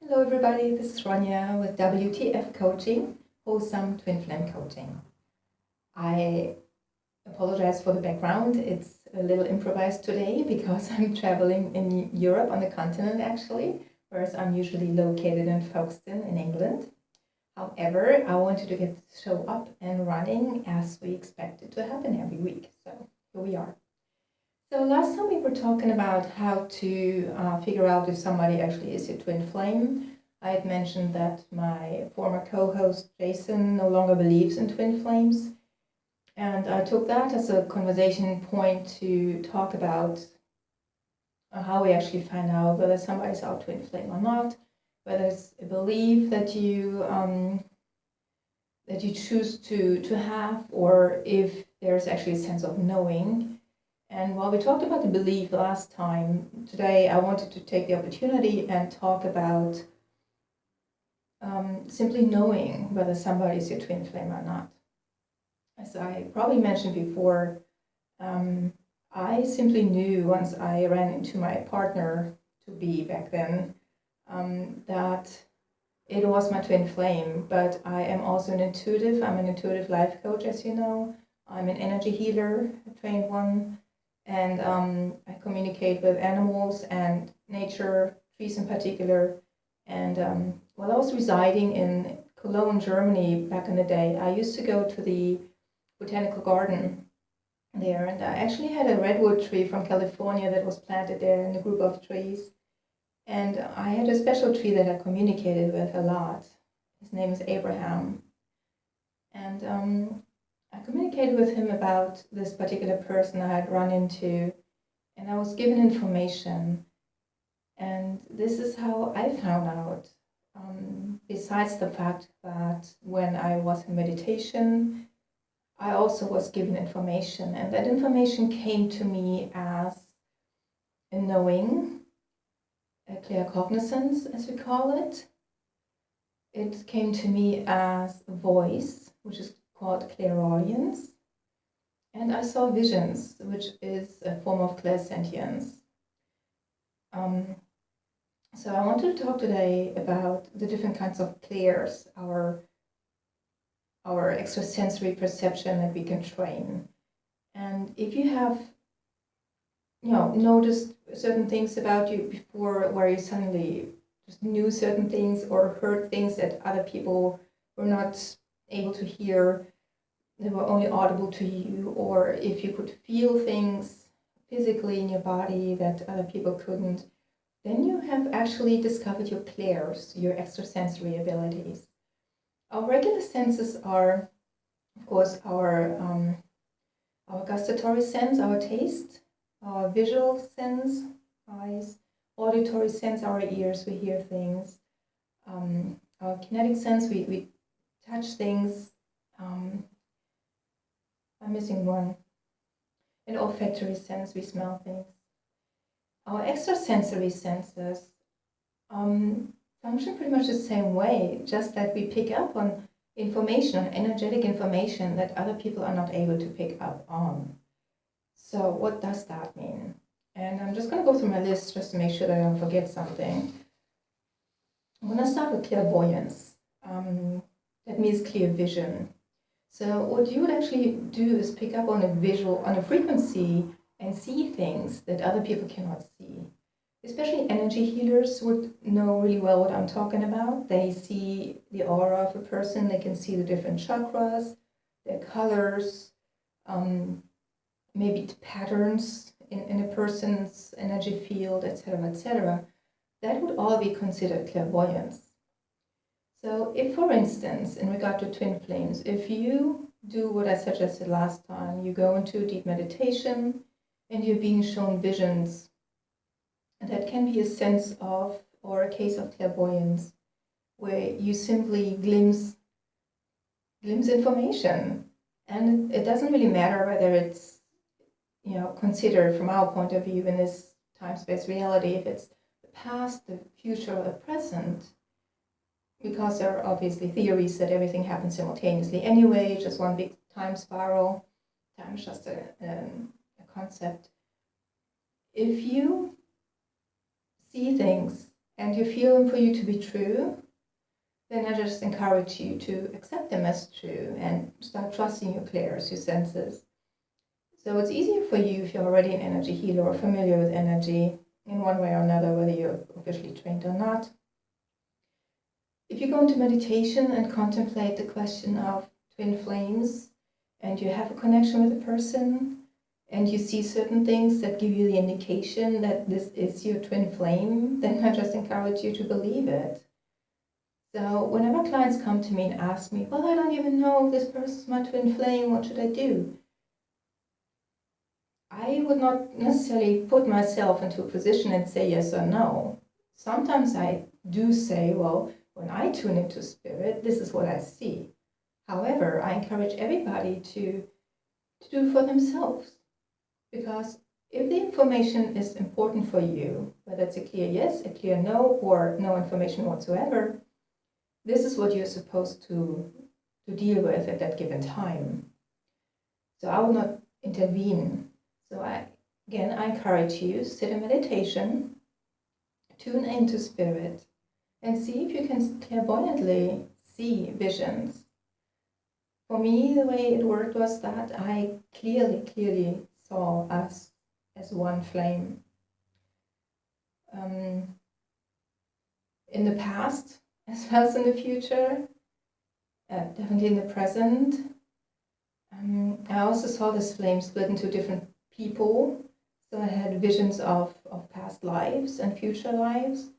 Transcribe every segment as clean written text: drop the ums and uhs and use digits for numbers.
Hello everybody, this is Ronja with WTF Coaching, Wholesome Twin Flame Coaching. I apologize for the background, it's a little improvised today because I'm traveling in Europe on the continent actually, whereas I'm usually located in Folkestone in England. However, I wanted to get the show up and running as we expect it to happen every week, so here we are. So last time we were talking about how to figure out if somebody actually is your twin flame. I had mentioned that my former co-host Jason no longer believes in twin flames. And I took that as a conversation point to talk about how we actually find out whether somebody's our twin flame or not, whether it's a belief that you choose to have, or if there's actually a sense of knowing. And while we talked about the belief last time, today I wanted to take the opportunity and talk about simply knowing whether somebody is your twin flame or not. As I probably mentioned before, I simply knew once I ran into my partner-to-be back then that it was my twin flame, but I am also an intuitive. I'm an intuitive life coach, as you know. I'm an energy healer, a trained one. And I communicate with animals and nature, trees in particular. And while I was residing in Cologne, Germany back in the day, I used to go to the botanical garden there. And I actually had a redwood tree from California that was planted there in a group of trees. And I had a special tree that I communicated with a lot. His name is Abraham. And I communicated with him about this particular person I had run into, and I was given information. And this is how I found out. Besides the fact that when I was in meditation, I also was given information, and that information came to me as a knowing, a claircognizance, as we call it. It came to me as a voice, which is called clairaudience, and I saw visions, which is a form of clairsentience. So I wanted to talk today about the different kinds of clairs, our extrasensory perception that we can train. And if you have, noticed certain things about you before, where you suddenly just knew certain things or heard things that other people were not able to hear, they were only audible to you, or if you could feel things physically in your body that other people couldn't, then you have actually discovered your clairs, your extrasensory abilities. Our regular senses are, of course, our gustatory sense, our taste, our visual sense, eyes, auditory sense, our ears, we hear things, our kinetic sense, we touch things. I'm missing one. An olfactory sense, we smell things. Our extrasensory senses function pretty much the same way, just that we pick up on information, on energetic information that other people are not able to pick up on. So what does that mean? And I'm just going to go through my list just to make sure that I don't forget something. I'm going to start with clairvoyance. That means clear vision. So what you would actually do is pick up on a frequency and see things that other people cannot see. Especially energy healers would know really well what I'm talking about. They see the aura of a person, they can see the different chakras, their colors, maybe patterns in a person's energy field, etc., etc. That would all be considered clairvoyance. So if, for instance, in regard to twin flames, if you do what I suggested last time, you go into deep meditation and you're being shown visions, that can be a sense of, or a case of clairvoyance, where you simply glimpse information. And it doesn't really matter whether it's, considered from our point of view in this time-space reality, if it's the past, the future, or the present. Because there are obviously theories that everything happens simultaneously anyway, just one big time spiral. Time is just a concept. If you see things and you feel them for you to be true, then I just encourage you to accept them as true and start trusting your clairs, your senses. So it's easier for you if you're already an energy healer or familiar with energy in one way or another, whether you're officially trained or not. If you go into meditation and contemplate the question of twin flames, and you have a connection with a person, and you see certain things that give you the indication that this is your twin flame, then I just encourage you to believe it. So whenever clients come to me and ask me, well, I don't even know if this person's my twin flame, what should I do? I would not necessarily put myself into a position and say yes or no. Sometimes I do say, well, when I tune into spirit, this is what I see. However, I encourage everybody to do for themselves. Because if the information is important for you, whether it's a clear yes, a clear no, or no information whatsoever, this is what you're supposed to deal with at that given time. So I will not intervene. So I encourage you, sit in meditation, tune into spirit, and see if you can clairvoyantly see visions. For me, the way it worked was that I clearly saw us as one flame. In the past, as well as in the future, definitely in the present. I also saw this flame split into different people. So I had visions of past lives and future lives.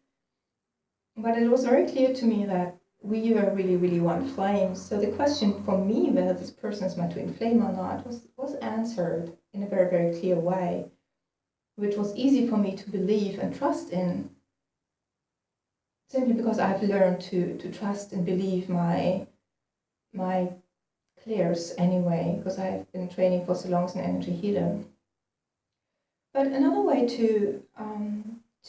But it was very clear to me that we were really one flame. So the question for me, whether this person is my twin flame or not, was answered in a very clear way, which was easy for me to believe and trust in, simply because I've learned to trust and believe my clairs anyway, because I've been training for so long as an energy healer. But another way to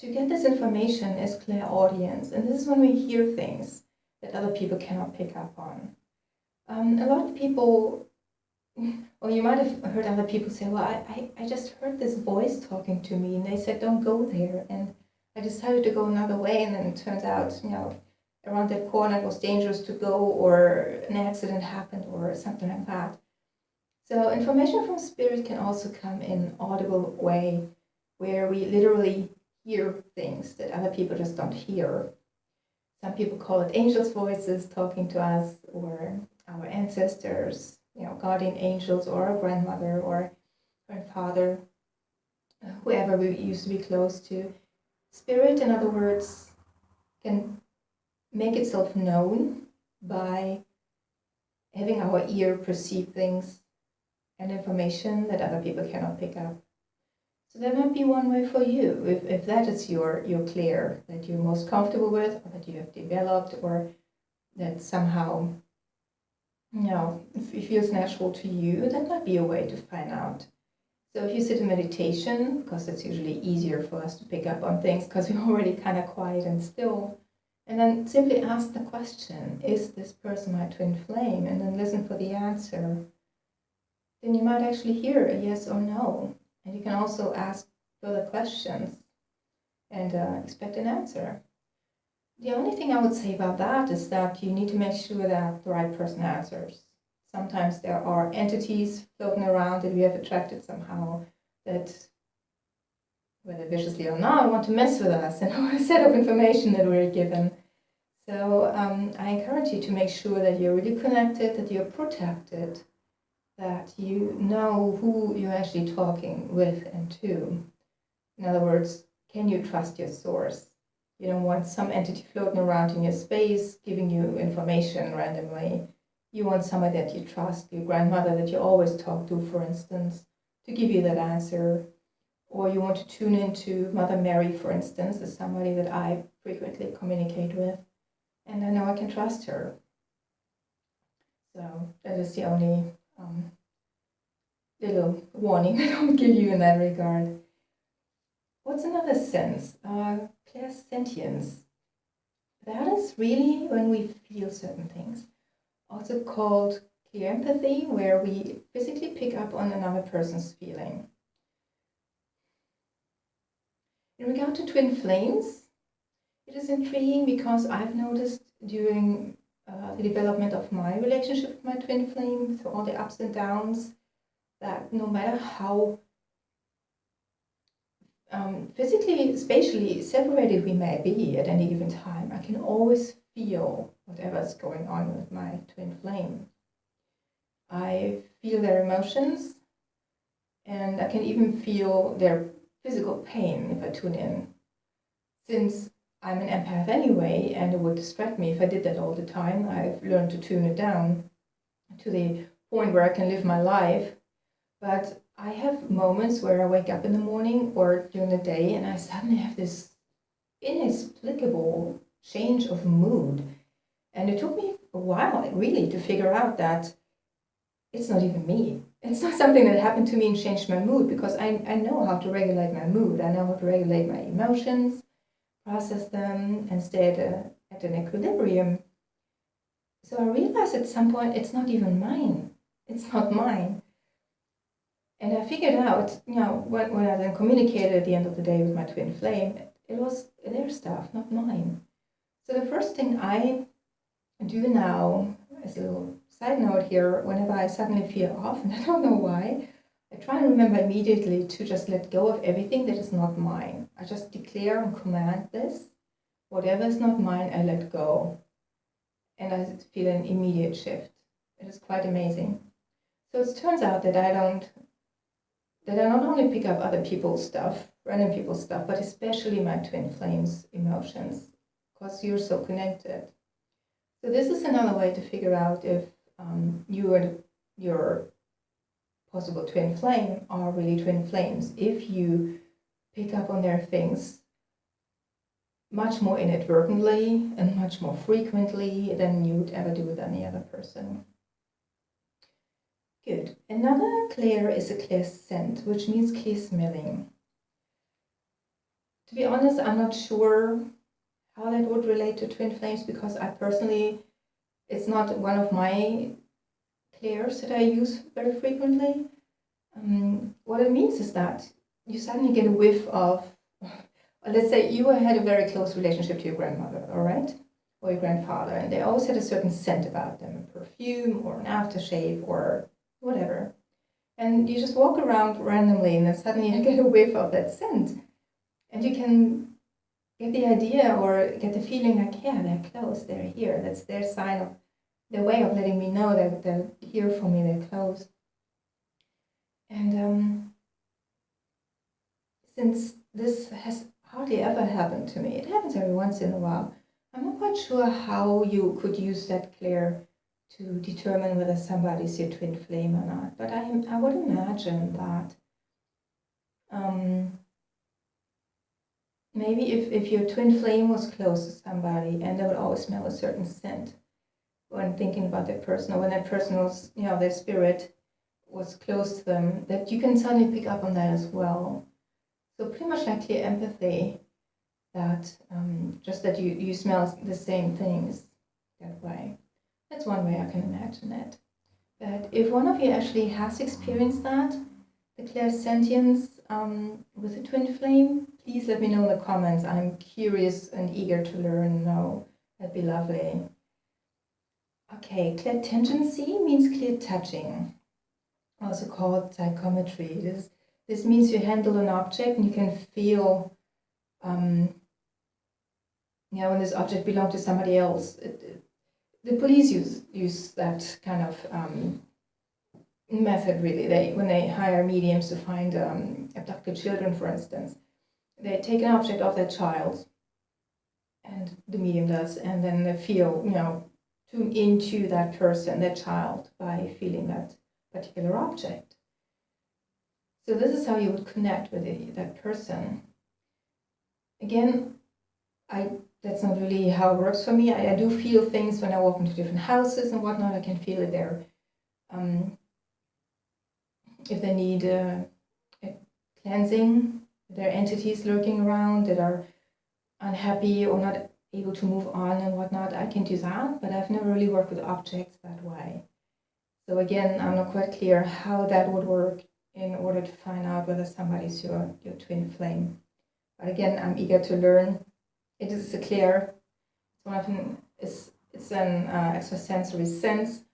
get this information is clairaudience, and this is when we hear things that other people cannot pick up on. A lot of people, or you might have heard other people say, well, I just heard this voice talking to me, and they said, don't go there. And I decided to go another way, and then it turns out, around that corner it was dangerous to go, or an accident happened, or something like that. So information from spirit can also come in an audible way, where we literally hear things that other people just don't hear. Some people call it angels' voices talking to us, or our ancestors, guardian angels, or our grandmother or grandfather, whoever we used to be close to. Spirit, in other words, can make itself known by having our ear perceive things and information that other people cannot pick up. So that might be one way for you, if that is your clair that you're most comfortable with, or that you have developed, or that somehow, it feels natural to you. That might be a way to find out. So if you sit in meditation, because it's usually easier for us to pick up on things because we're already kind of quiet and still, and then simply ask the question, is this person my twin flame? And then listen for the answer. Then you might actually hear a yes or no. And you can also ask further questions and expect an answer. The only thing I would say about that is that you need to make sure that the right person answers. Sometimes there are entities floating around that we have attracted somehow that, whether viciously or not, want to mess with us and our set of information that we're given. So I encourage you to make sure that you're really connected, that you're protected, that you know who you're actually talking with and to. In other words, can you trust your source? You don't want some entity floating around in your space giving you information randomly. You want somebody that you trust, your grandmother that you always talk to, for instance, to give you that answer. Or you want to tune into Mother Mary, for instance, as somebody that I frequently communicate with, and I know I can trust her. So that is the only little warning that I would give you in that regard. What's another sense? Clairsentience. That is really when we feel certain things. Also called clear empathy, where we physically pick up on another person's feeling. In regard to twin flames, It is intriguing because I've noticed during the development of my relationship with my twin flame, through all the ups and downs, that no matter how physically, spatially separated we may be at any given time, I can always feel whatever's going on with my twin flame. I feel their emotions, and I can even feel their physical pain if I tune in. Since I'm an empath anyway, and it would distract me if I did that all the time, I've learned to tune it down to the point where I can live my life. But I have moments where I wake up in the morning or during the day and I suddenly have this inexplicable change of mood. And it took me a while, really, to figure out that it's not even me. It's not something that happened to me and changed my mood, because I know how to regulate my mood. I know how to regulate my emotions, process them, and stay at an equilibrium. So I realized at some point it's not even mine. It's not mine. And I figured out, when I then communicated at the end of the day with my twin flame, it was their stuff, not mine. So the first thing I do now, as a little side note here, whenever I suddenly feel off, and I don't know why, I try to remember immediately to just let go of everything that is not mine. I just declare and command this. Whatever is not mine, I let go. And I feel an immediate shift. It is quite amazing. So it turns out that I not only pick up other people's stuff, random people's stuff, but especially my twin flames' emotions, because you're so connected. So this is another way to figure out if you and your possible twin flame are really twin flames, if you pick up on their things much more inadvertently and much more frequently than you would ever do with any other person. Good. Another clair is a clair scent, which means clear smelling. To be honest, I'm not sure how that would relate to twin flames, because I personally, it's not one of my clairs that I use very frequently. What it means is that you suddenly get a whiff of, let's say you had a very close relationship to your grandmother, all right? Or your grandfather, and they always had a certain scent about them, a perfume or an aftershave or whatever. And you just walk around randomly and then suddenly you get a whiff of that scent. And you can get the idea or get the feeling like, yeah, they're close, they're here. That's their sign of, their way of letting me know that they're here for me, they're close. And since this has hardly ever happened to me, it happens every once in a while, I'm not quite sure how you could use that clair to determine whether somebody's your twin flame or not. But I would imagine that maybe if your twin flame was close to somebody and they would always smell a certain scent when thinking about that person, or when that person was, their spirit was close to them, that you can suddenly pick up on that as well. So pretty much like clear empathy, that just that you smell the same things that way. That's one way I can imagine it. But if one of you actually has experienced that, the clairsentience with a twin flame, please let me know in the comments. I'm curious and eager to learn and know. That'd be lovely. Okay, clairtendency means clear touching, also called psychometry. This means you handle an object and you can feel, when this object belonged to somebody else. The police use that kind of method, really. When they hire mediums to find abducted children, for instance, they take an object of that child, and the medium does, and then they feel, tune into that person, that child, by feeling that particular object. So this is how you would connect with that person. Again, that's not really how it works for me. I do feel things when I walk into different houses and whatnot. I can feel it there. If they need a cleansing, there are entities lurking around that are unhappy or not able to move on and whatnot, I can do that, but I've never really worked with objects that way. So again, I'm not quite clear how that would work in order to find out whether somebody's your twin flame. But again, I'm eager to learn it is a clear. It's an extrasensory sense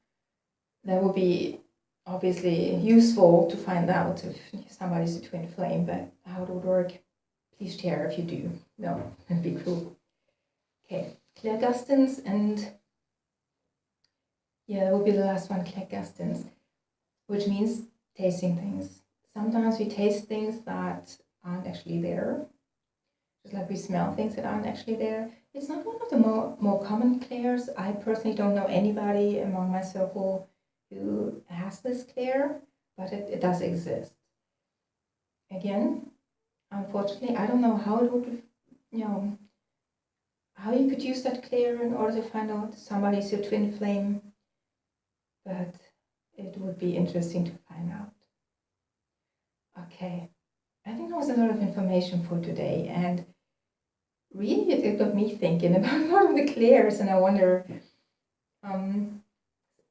that would be obviously useful to find out if somebody's a twin flame, but how it would work, please share if you do. No, that'd be cool. Okay, clairgustance, and yeah, that would be the last one, clairgustance, which means tasting things. Sometimes we taste things that aren't actually there, just like we smell things that aren't actually there. It's not one of the more common clairs. I personally don't know anybody among my circle who has this clair, but it does exist. Again, unfortunately, I don't know how it would, how you could use that clair in order to find out somebody's your twin flame, but it would be interesting to find out. Okay, I think that was a lot of information for today, and really it got me thinking about a lot of the clairs, and I wonder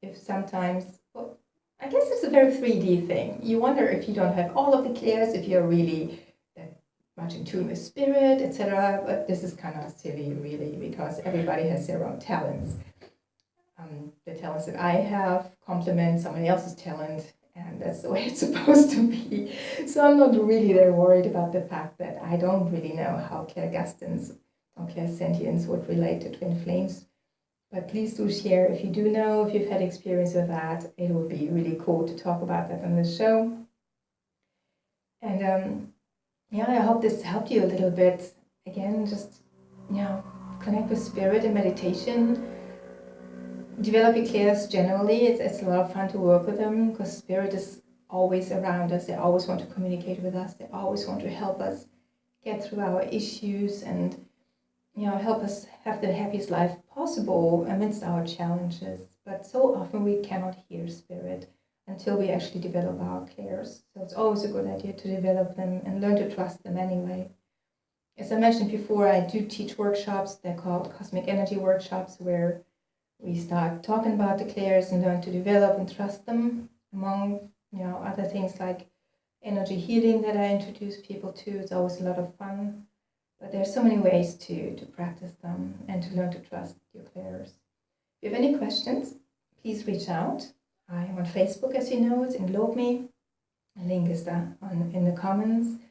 if sometimes, well, I guess it's a very 3D thing. You wonder if you don't have all of the clairs, if you're really that much in tune with spirit, etc. But this is kind of silly, really, because everybody has their own talents. The talents that I have complement somebody else's talent, and that's the way it's supposed to be. So I'm not really there worried about the fact that I don't really know how clairgustance or clairsentience would relate to twin flames. But please do share if you do know, if you've had experience with that. It would be really cool to talk about that on the show. And yeah, I hope this helped you a little bit. Again, just connect with spirit and meditation. Develop your clairs generally. It's a lot of fun to work with them because spirit is always around us. They always want to communicate with us. They always want to help us get through our issues and help us have the happiest life possible amidst our challenges. But so often we cannot hear spirit until we actually develop our clairs. So it's always a good idea to develop them and learn to trust them anyway. As I mentioned before, I do teach workshops. They're called cosmic energy workshops, where we start talking about the clairs and learn to develop and trust them, among other things like energy healing that I introduce people to. It's always a lot of fun. But there's so many ways to practice them and to learn to trust your clairs. If you have any questions, please reach out. I am on Facebook, as you know, it's Englobe Me. The link is there in the comments.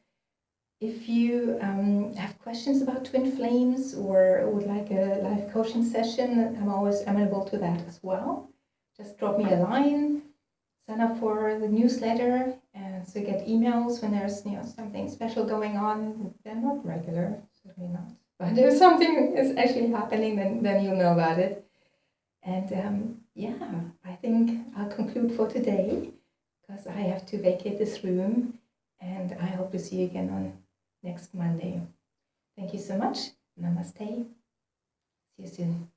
If you have questions about twin flames or would like a live coaching session, I'm always amenable to that as well. Just drop me a line, sign up for the newsletter, and so you get emails when there's something special going on. They're not regular, certainly not. But if something is actually happening, then you'll know about it. And I think I'll conclude for today because I have to vacate this room, and I hope to see you again on next Monday. Thank you so much. Namaste. See you soon.